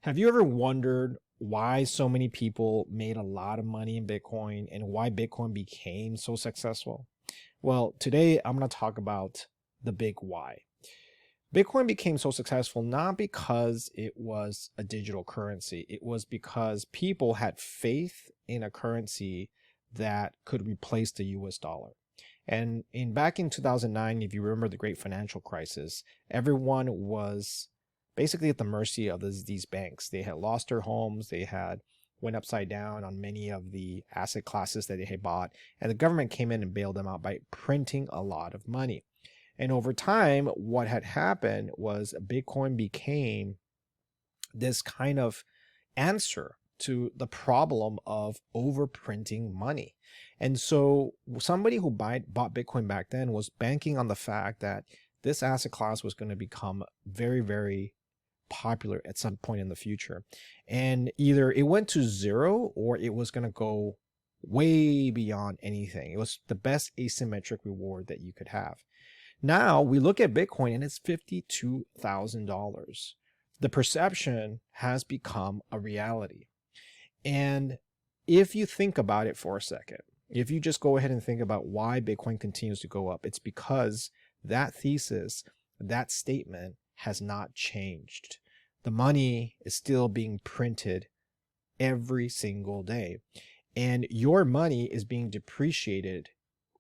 Have you ever wondered why so many people made a lot of money in Bitcoin and why Bitcoin became so successful? Well, today I'm going to talk about the big why. Bitcoin became so successful not because it was a digital currency, it was because people had faith in a currency that could replace the US dollar. And back in 2009, if you remember the great financial crisis, everyone was basically at the mercy of these banks. They had lost their homes, they had went upside down on many of the asset classes that they had bought, and the government came in and bailed them out by printing a lot of money. And over time, what had happened was Bitcoin became this kind of answer to the problem of overprinting money. And so somebody who bought Bitcoin back then was banking on the fact that this asset class was going to become very, very popular at some point in the future. And either it went to zero or it was going to go way beyond anything. It was the best asymmetric reward that you could have. Now we look at Bitcoin and it's $52,000. The perception has become a reality. And if you think about it for a second, if you just go ahead and think about why Bitcoin continues to go up, it's because that thesis, that statement has not changed. The money is still being printed every single day. And your money is being depreciated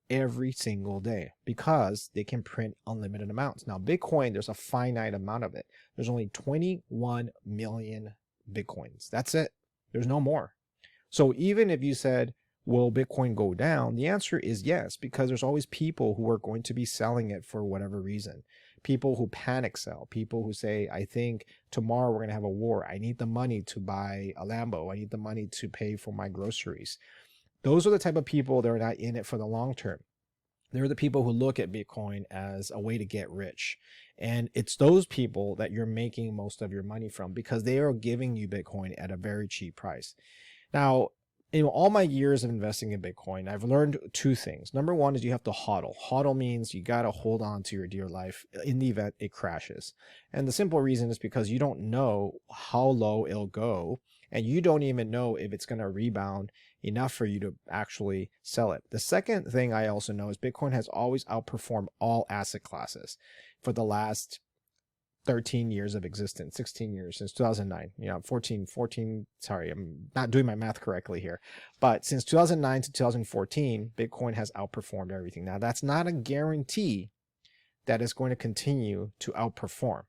every single day because they can print unlimited amounts. Now, Bitcoin, there's a finite amount of it. There's only 21 million Bitcoins. That's it. There's no more. So even if you said, will Bitcoin go down? The answer is yes, because there's always people who are going to be selling it for whatever reason. People who panic sell, people who say, I think tomorrow we're going to have a war. I need the money to buy a Lambo. I need the money to pay for my groceries. Those are the type of people that are not in it for the long term. They're the people who look at Bitcoin as a way to get rich. And it's those people that you're making most of your money from because they are giving you Bitcoin at a very cheap price. Now, in all my years of investing in Bitcoin, I've learned two things. Number one is you have to hodl. Hodl means you got to hold on to your dear life in the event it crashes. And the simple reason is because you don't know how low it'll go, and you don't even know if it's going to rebound enough for you to actually sell it. The second thing I also know is Bitcoin has always outperformed all asset classes for the last 13 years of existence, 16 years since 2009, 14, sorry, I'm not doing my math correctly here, but since 2009 to 2014, Bitcoin has outperformed everything. Now, that's not a guarantee that it's going to continue to outperform.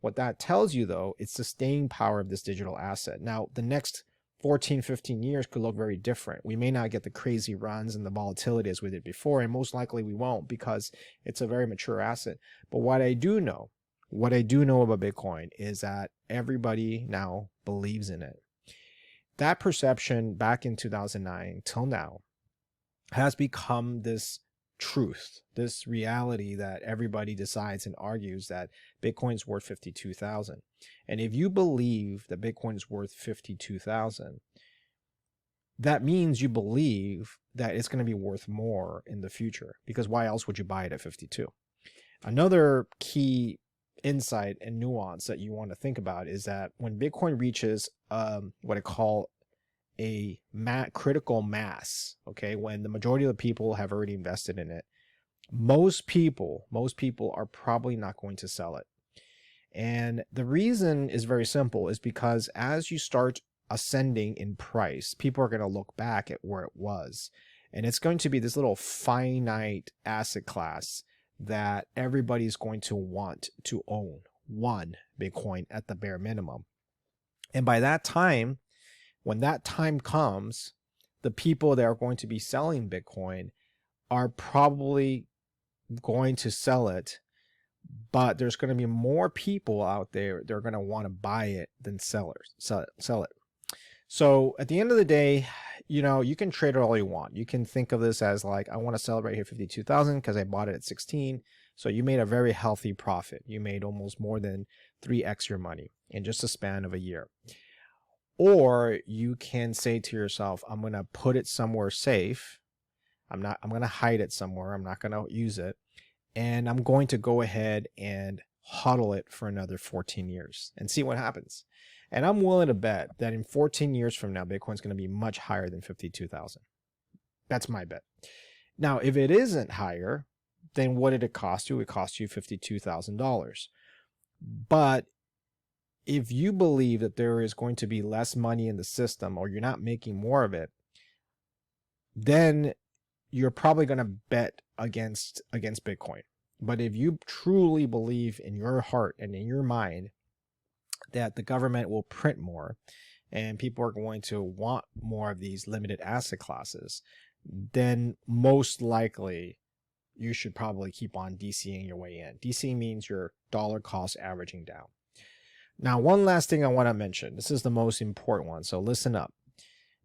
What that tells you, though, it's the staying power of this digital asset. Now, the next 14, 15 years could look very different. We may not get the crazy runs and the volatility as we did before, and most likely we won't because it's a very mature asset. But what I do know about Bitcoin is that everybody now believes in it. That perception back in 2009 till now has become this truth, this reality that everybody decides and argues that Bitcoin's worth 52,000. And if you believe that Bitcoin is worth 52,000, that means you believe that it's going to be worth more in the future, because why else would you buy it at 52? Another key insight and nuance that you want to think about is that when Bitcoin reaches what I call a critical mass, okay, when the majority of the people have already invested in it, most people are probably not going to sell it. And the reason is very simple, is because as you start ascending in price, people are going to look back at where it was, and it's going to be this little finite asset class that everybody's going to want to own one Bitcoin at the bare minimum. And by that time, when that time comes, the people that are going to be selling Bitcoin are probably going to sell it, but there's going to be more people out there that are going to want to buy it than sell it. So at the end of the day, you can trade it all you want. You can think of this as like, I want to sell it right here 52,000 because I bought it at 16. So you made a very healthy profit. You made almost more than 3x your money in just a span of a year. Or you can say to yourself, I'm going to put it somewhere safe. I'm going to hide it somewhere. I'm not going to use it. And I'm going to go ahead and hodl it for another 14 years and see what happens. And I'm willing to bet that in 14 years from now, Bitcoin's going to be much higher than 52,000. That's my bet. Now, if it isn't higher, then what did it cost you? It cost you $52,000. But if you believe that there is going to be less money in the system, or you're not making more of it, then you're probably going to bet against Bitcoin. But if you truly believe in your heart and in your mind that the government will print more and people are going to want more of these limited asset classes, then most likely you should probably keep on DCing your way in. DC means your dollar cost averaging down. Now, one last thing I want to mention. This is the most important one, so listen up.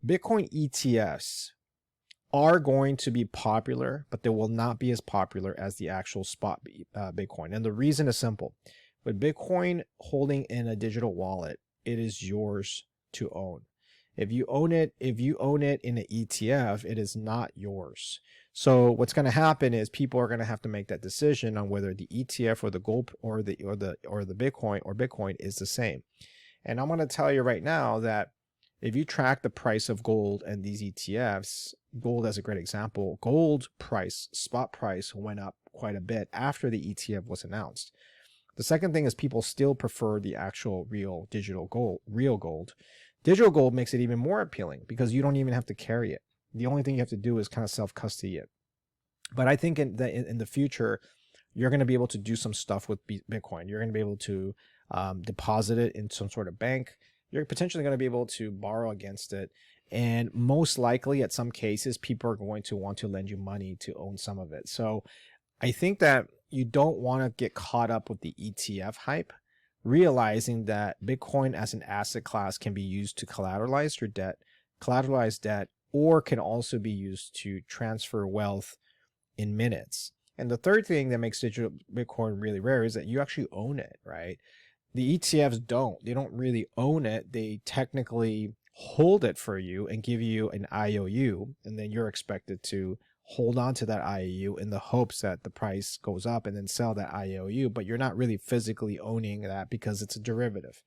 Bitcoin ETFs are going to be popular, but they will not be as popular as the actual spot Bitcoin. And the reason is simple. With Bitcoin holding in a digital wallet, it is yours to own. If you own it in an ETF, it is not yours. So what's going to happen is people are going to have to make that decision on whether the ETF or the gold or the Bitcoin is the same. And I'm going to tell you right now that if you track the price of gold and these ETFs, gold as a great example, gold price, spot price went up quite a bit after the ETF was announced. The second thing is people still prefer the actual real digital gold, real gold. Digital gold makes it even more appealing because you don't even have to carry it. The only thing you have to do is kind of self-custody it. But I think in the future, you're going to be able to do some stuff with Bitcoin. You're going to be able to deposit it in some sort of bank. You're potentially going to be able to borrow against it. And most likely, at some cases, people are going to want to lend you money to own some of it. So I think that you don't want to get caught up with the ETF hype, realizing that Bitcoin as an asset class can be used to collateralize your debt, or can also be used to transfer wealth in minutes. And the third thing that makes digital Bitcoin really rare is that you actually own it, right? The ETFs don't. They don't really own it. They technically hold it for you and give you an IOU, and then you're expected to hold on to that IOU in the hopes that the price goes up and then sell that IOU, but you're not really physically owning that because it's a derivative.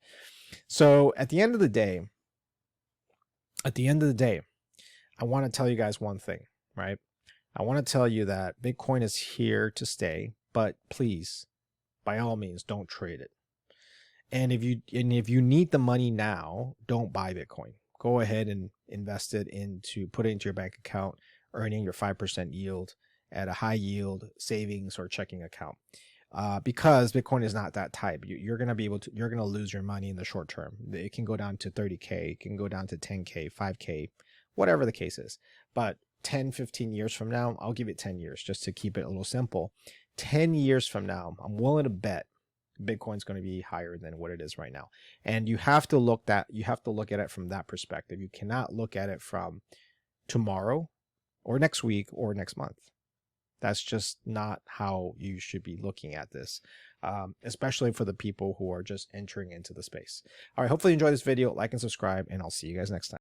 So at the end of the day, I want to tell you guys one thing, right? I want to tell you that Bitcoin is here to stay, but please, by all means, don't trade it. And if you need the money now, don't buy Bitcoin. Go ahead and invest it put it into your bank account, earning your 5% yield at a high yield savings or checking account. Because Bitcoin is not that type. You're going to lose your money in the short term. It can go down to 30K, it can go down to 10K, 5K, whatever the case is. But 10, 15 years from now, I'll give it 10 years just to keep it a little simple. 10 years from now, I'm willing to bet Bitcoin's going to be higher than what it is right now. And you have to look at it from that perspective. You cannot look at it from tomorrow or next week or next month. That's just not how you should be looking at this, especially for the people who are just entering into the space. All right, hopefully you enjoyed this video. Like and subscribe, and I'll see you guys next time.